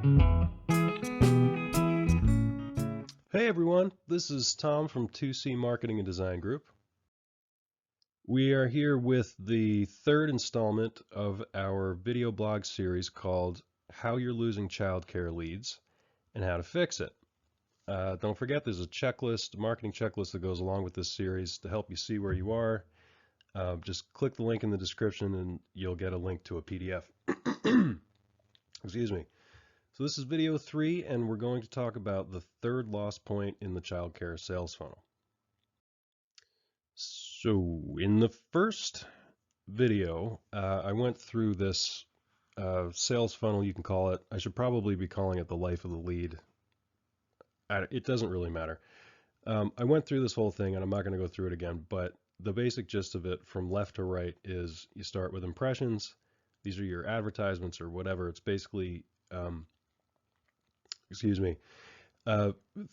Hey everyone, this is Tom from 2C Marketing and Design Group. We are here with the third installment of our video blog series called How You're Losing Childcare Leads and How to Fix It. Don't forget there's a checklist, a marketing checklist that goes along with this series to help you see where you are. Just click the link in the description and you'll get a link to a PDF. Excuse me. So this is video 3, and we're going to talk about the third loss point in the childcare sales funnel. So in the first video, I went through this sales funnel, you can call it. I should probably be calling it the life of the lead. It doesn't really matter. I went through this whole thing, and I'm not going to go through it again, but the basic gist of it from left to right is you start with impressions. These are your advertisements or whatever. It's basically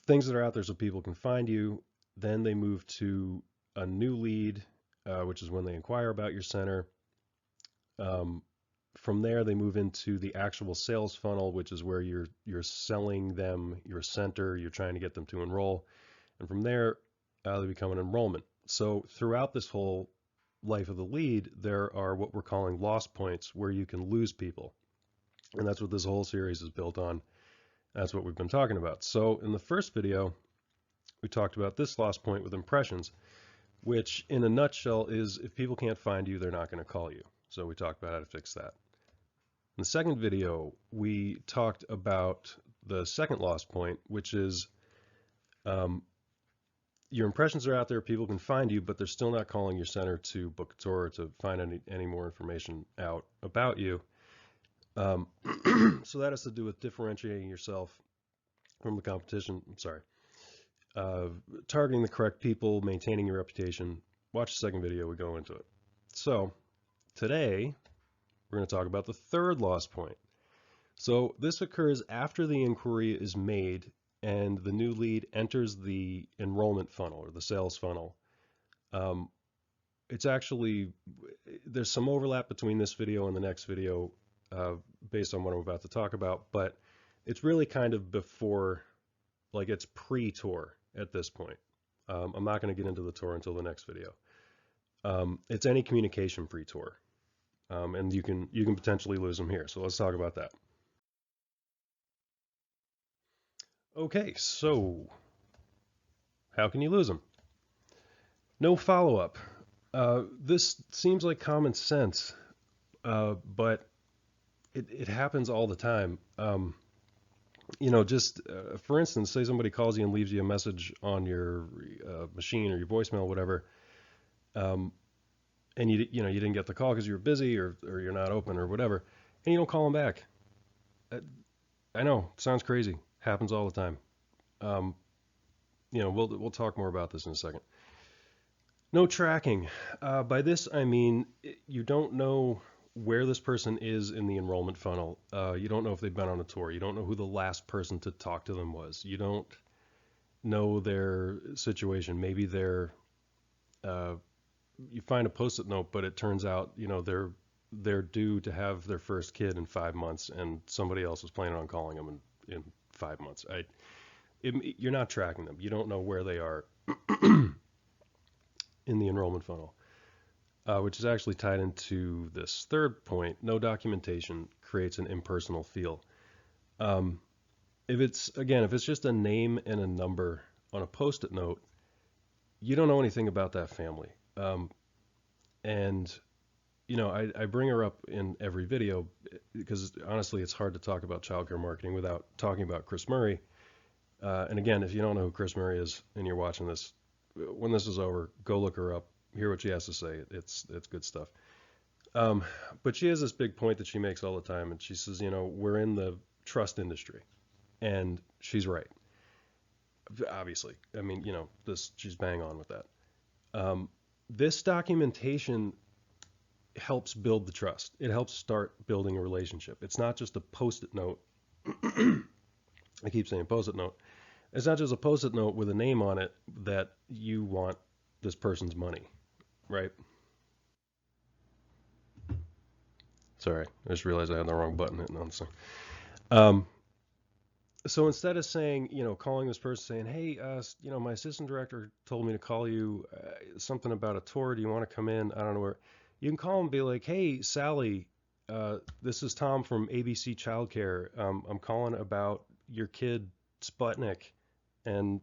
things that are out there so people can find you. Then they move to a new lead, which is when they inquire about your center. From there, they move into the actual sales funnel, which is where you're selling them your center. You're trying to get them to enroll, and from there, they become an enrollment. So throughout this whole life of the lead, there are what we're calling loss points where you can lose people, and that's what this whole series is built on. That's what we've been talking about. So in the first video, we talked about this loss point with impressions, which in a nutshell is if people can't find you, they're not going to call you. So we talked about how to fix that. In the second video, we talked about the second loss point, which is your impressions are out there, people can find you, but they're still not calling your center to book a tour or to find any more information out about you. So that has to do with differentiating yourself from the competition. Targeting the correct people, maintaining your reputation. Watch the second video, we go into it. So today we're going to talk about the third loss point. So this occurs after the inquiry is made and the new lead enters the enrollment funnel or the sales funnel. It's actually, there's some overlap between this video and the next video based on what I'm about to talk about, but it's really kind of before, like it's pre-tour at this point. I'm not going to get into the tour until the next video. It's any communication pre-tour, and you can potentially lose them here. So let's talk about that. Okay, so how can you lose them? No follow-up. This seems like common sense, but it happens all the time. For instance, say somebody calls you and leaves you a message on your machine or your voicemail, whatever, and you didn't get the call because you were busy or you're not open or whatever, and you don't call them back. I know, sounds crazy. Happens all the time. We'll talk more about this in a second. No tracking. By this I mean you don't know where this person is in the enrollment funnel. You don't know if they've been on a tour. You don't know who the last person to talk to them was. You don't know their situation. Maybe they're you find a post-it note, but it turns out they're due to have their first kid in 5 months, and somebody else was planning on calling them in 5 months. You're not tracking them. You don't know where they are in the enrollment funnel. Which is actually tied into this third point. No documentation creates an impersonal feel. If it's just a name and a number on a post-it note, you don't know anything about that family. I bring her up in every video because honestly, it's hard to talk about childcare marketing without talking about Chris Murray. And again, if you don't know who Chris Murray is and you're watching this, when this is over, go look her up. Hear what she has to say. It's good stuff. But she has this big point that she makes all the time, and she says, we're in the trust industry, and she's right. Obviously, I mean, she's bang on with that. This documentation helps build the trust. It helps start building a relationship. It's not just a post-it note. I keep saying post-it note. It's not just a post-it note with a name on it that you want this person's money. Right? Sorry, I just realized I had the wrong button hitting on this thing. So instead of saying, calling this person saying, hey, my assistant director told me to call you, something about a tour. Do you want to come in? I don't know where. You can call and be like, hey, Sally, this is Tom from ABC Childcare. I'm calling about your kid Sputnik and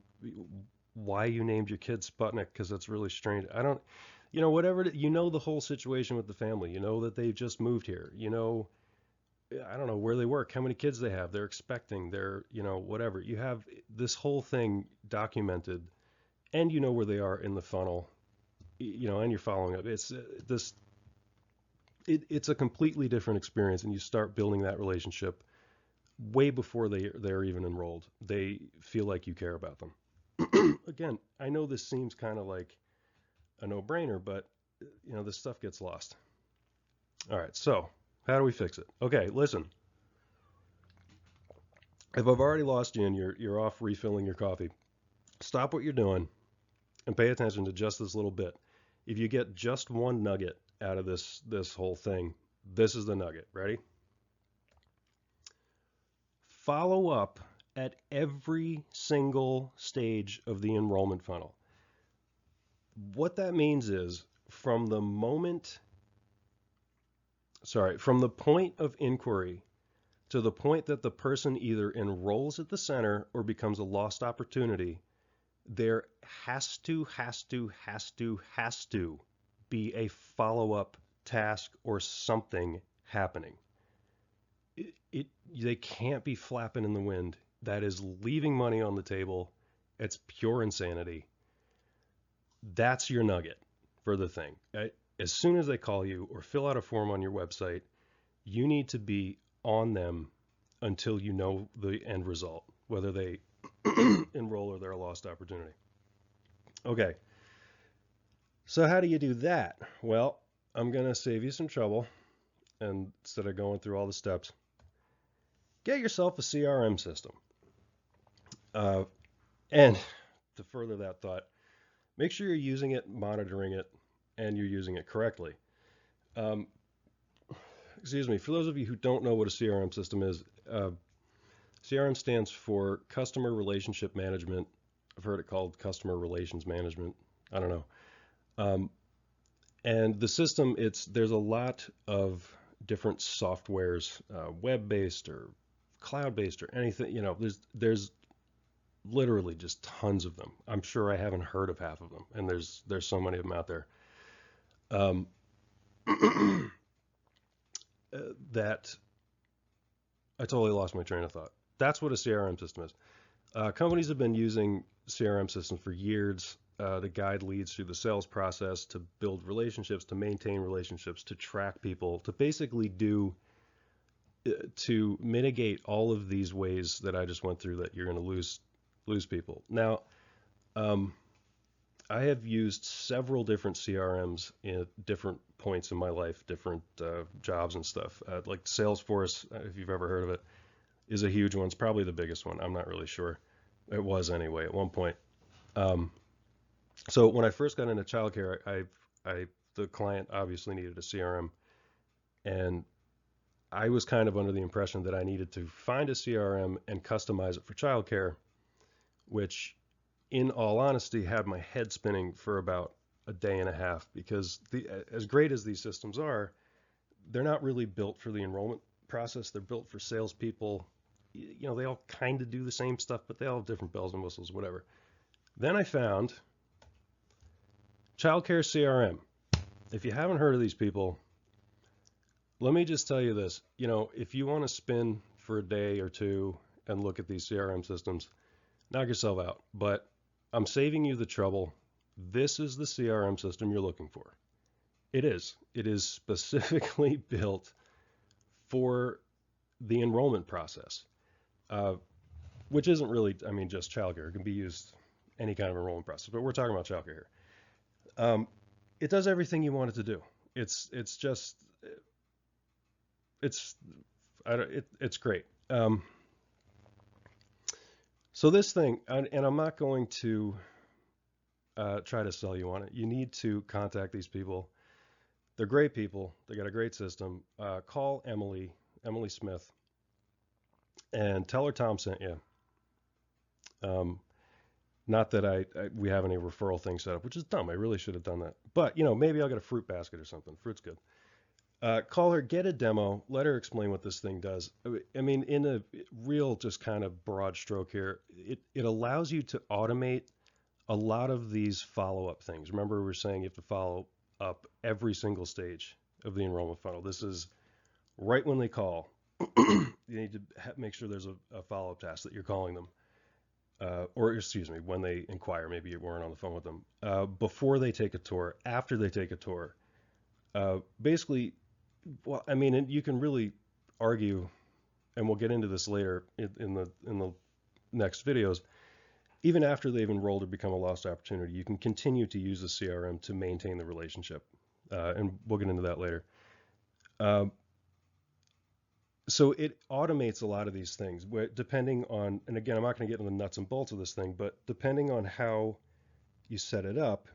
why you named your kid Sputnik, because that's really strange. I don't, whatever, the whole situation with the family. You know that they've just moved here. I don't know where they work, how many kids they have, they're expecting, whatever. You have this whole thing documented, and you know where they are in the funnel, and you're following up. It's a completely different experience, and you start building that relationship way before they're even enrolled. They feel like you care about them. Again, I know this seems kind of like a no-brainer, but this stuff gets lost. All right, so how do we fix it? Okay, listen. If I've already lost you and you're off refilling your coffee, stop what you're doing and pay attention to just this little bit. If you get just one nugget out of this whole thing, this is the nugget. Ready? Follow up at every single stage of the enrollment funnel. What that means is from the point of inquiry to the point that the person either enrolls at the center or becomes a lost opportunity, there has to be a follow-up task or something happening. They can't be flapping in the wind. That is leaving money on the table. It's pure insanity. That's your nugget for the thing. As soon as they call you or fill out a form on your website, you need to be on them until you know the end result, whether they enroll or they're a lost opportunity. Okay, so how do you do that? Well, I'm going to save you some trouble, and instead of going through all the steps, get yourself a CRM system. And to further that thought, make sure you're using it, monitoring it, and you're using it correctly. Excuse me, for those of you who don't know what a CRM system is, CRM stands for Customer Relationship Management. I've heard it called Customer Relations Management. I don't know. And the system, there's a lot of different softwares, web-based or cloud-based or anything. There's literally just tons of them. I'm sure I haven't heard of half of them, and there's so many of them out there. That I totally lost my train of thought. That's what a CRM system is. Companies have been using CRM systems for years to guide leads through the sales process, to build relationships, to maintain relationships, to track people, to basically to mitigate all of these ways that I just went through that you're going to lose people. Now, I have used several different CRMs in different points in my life, different jobs and stuff. Like Salesforce, if you've ever heard of it, is a huge one. It's probably the biggest one. I'm not really sure. It was anyway at one point. So when I first got into childcare, the client obviously needed a CRM, and I was kind of under the impression that I needed to find a CRM and customize it for childcare, which, in all honesty, had my head spinning for about a day and a half, because as great as these systems are, they're not really built for the enrollment process. They're built for salespeople. They all kind of do the same stuff, but they all have different bells and whistles, whatever. Then I found Childcare CRM. If you haven't heard of these people, let me just tell you this. If you want to spin for a day or two and look at these CRM systems, knock yourself out. But I'm saving you the trouble. This is the CRM system you're looking for. It is. It is specifically built for the enrollment process, which isn't really, just childcare. It can be used any kind of enrollment process, but we're talking about childcare here. It does everything you want it to do. It's great. So this thing, and I'm not going to try to sell you on it. You need to contact these people. They're great people. They got a great system. Call Emily Smith, and tell her Tom sent you. Um, Not that we have any referral thing set up, which is dumb. I really should have done that. But, maybe I'll get a fruit basket or something. Fruit's good. Call her, get a demo, let her explain what this thing does. I mean, in a real just kind of broad stroke here, it allows you to automate a lot of these follow-up things. Remember, we were saying you have to follow up every single stage of the enrollment funnel. This is right when they call. You need to make sure there's a follow-up task that you're calling them. Or excuse me, when they inquire, maybe you weren't on the phone with them, before they take a tour, after they take a tour. Basically, well, I mean, you can really argue, and we'll get into this later in the next videos. Even after they've enrolled or become a lost opportunity, you can continue to use the CRM to maintain the relationship, and we'll get into that later. So it automates a lot of these things, depending on, and again, I'm not going to get into the nuts and bolts of this thing, but depending on how you set it up,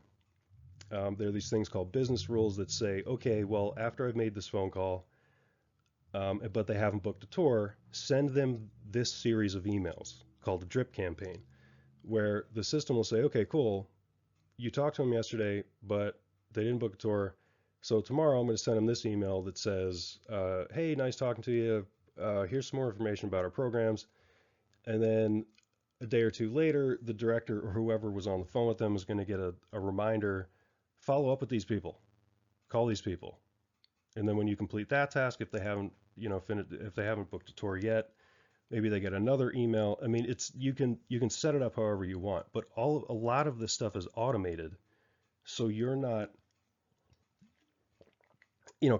there are these things called business rules that say, okay, well, after I've made this phone call, but they haven't booked a tour, send them this series of emails called a drip campaign, where the system will say, okay, cool, you talked to them yesterday, but they didn't book a tour. So tomorrow I'm going to send them this email that says, hey, nice talking to you. Here's some more information about our programs. And then a day or two later, the director or whoever was on the phone with them is going to get a reminder, follow up with these people, call these people. And then when you complete that task, if they haven't, if they haven't booked a tour yet, maybe they get another email. I mean, you can set it up however you want, but a lot of this stuff is automated, so you're not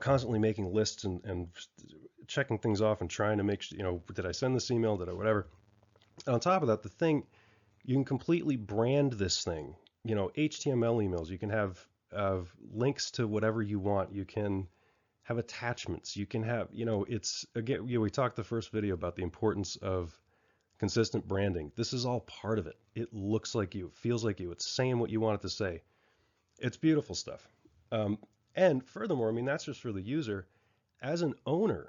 constantly making lists and checking things off and trying to make sure, did I send this email? Did I whatever? And on top of that, you can completely brand this thing. HTML emails, you can have links to whatever you want. You can have attachments. You can have, it's again, we talked the first video about the importance of consistent branding. This is all part of it. It looks like you, it feels like you, it's saying what you want it to say. It's beautiful stuff. And furthermore, I mean, that's just for the user. As an owner,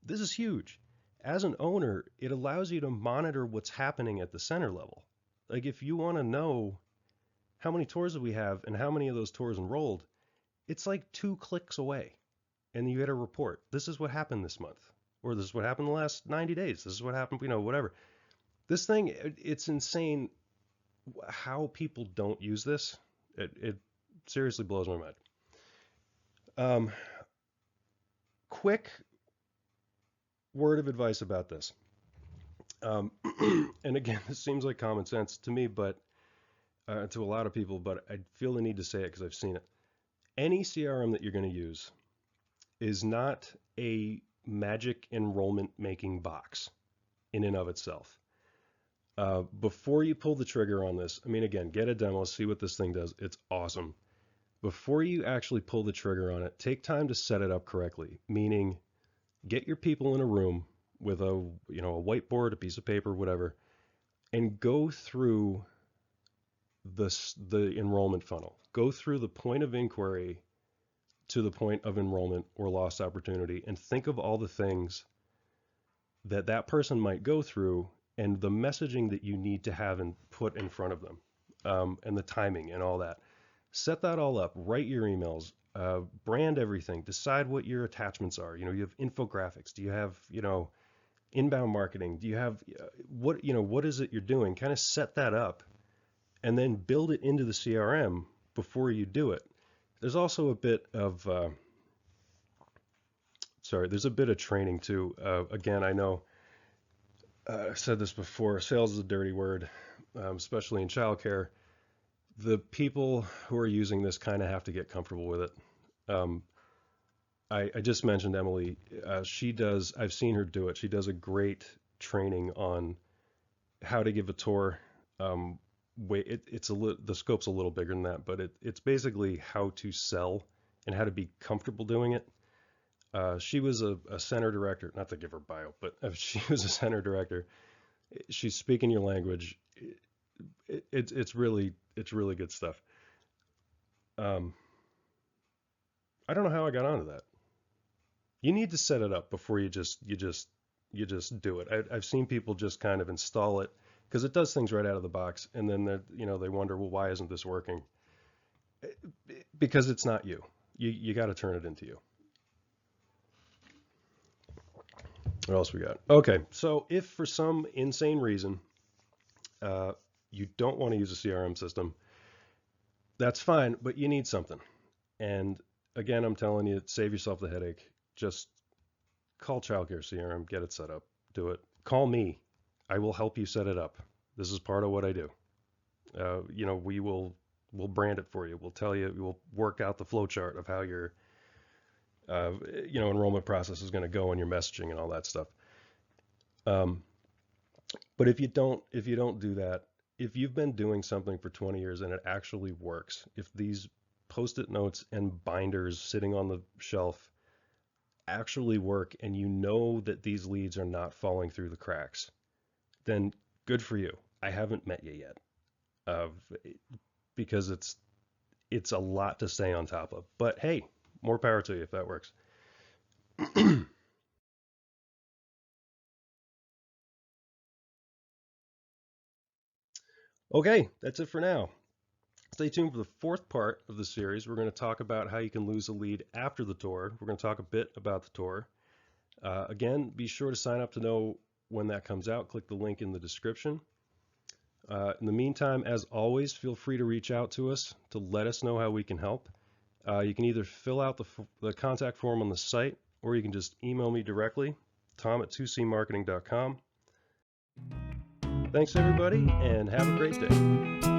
this is huge. As an owner, it allows you to monitor what's happening at the center level. Like if you want to know how many tours we have and how many of those tours enrolled, it's like 2 clicks away. And you get a report. This is what happened this month. Or this is what happened the last 90 days. This is what happened, whatever. This thing, it's insane how people don't use this. It seriously blows my mind. Quick word of advice about this. And again, this seems like common sense to me, but to a lot of people, but I feel the need to say it because I've seen it. Any CRM that you're going to use is not a magic enrollment making box in and of itself. Before you pull the trigger on this, I mean, again, get a demo, see what this thing does. It's awesome. Before you actually pull the trigger on it, take time to set it up correctly, meaning get your people in a room with a whiteboard, a piece of paper, whatever, and go through the enrollment funnel. Go through the point of inquiry to the point of enrollment or lost opportunity, and think of all the things that person might go through and the messaging that you need to have and put in front of them, and the timing and all that. Set that all up, write your emails, brand everything, decide what your attachments are. You have infographics. Do you have, inbound marketing? Do you have, what is it you're doing? Kind of set that up and then build it into the CRM before you do it. There's also a bit of, there's a bit of training too. Again, I know I've said this before, sales is a dirty word, especially in childcare. The people who are using this kind of have to get comfortable with it. I just mentioned Emily. I've seen her do it. She does a great training on how to give a tour. The scope's a little bigger than that, but it's basically how to sell and how to be comfortable doing it. She was a center director, not to give her bio, but she was a center director. She's speaking your language. It's really good stuff. I don't know how I got onto that. You need to set it up before you just do it. I've seen people just kind of install it because it does things right out of the box, and then they wonder, well, why isn't this working? Because it's not you. You got to turn it into you. What else we got? Okay, so if for some insane reason you don't want to use a CRM system, that's fine, but you need something. And again, I'm telling you, save yourself the headache. Just call Childcare CRM, get it set up, do it. Call me. I will help you set it up. This is part of what I do. We'll brand it for you. We'll tell you, we'll work out the flow chart of how your enrollment process is going to go and your messaging and all that stuff. But if you don't do that, if you've been doing something for 20 years and it actually works, if these post-it notes and binders sitting on the shelf actually work and you know that these leads are not falling through the cracks, then good for you. I haven't met you yet, because it's a lot to stay on top of. But hey, more power to you if that works. Okay, that's it for now. Stay tuned for the fourth part of the series. We're going to talk about how you can lose a lead after the tour. We're going to talk a bit about the tour. Again, be sure to sign up to know when that comes out. Click the link in the description. In the meantime, as always, feel free to reach out to us to let us know how we can help. You can either fill out the contact form on the site, or you can just email me directly, tom@2cmarketing.com. Thanks, everybody, and have a great day.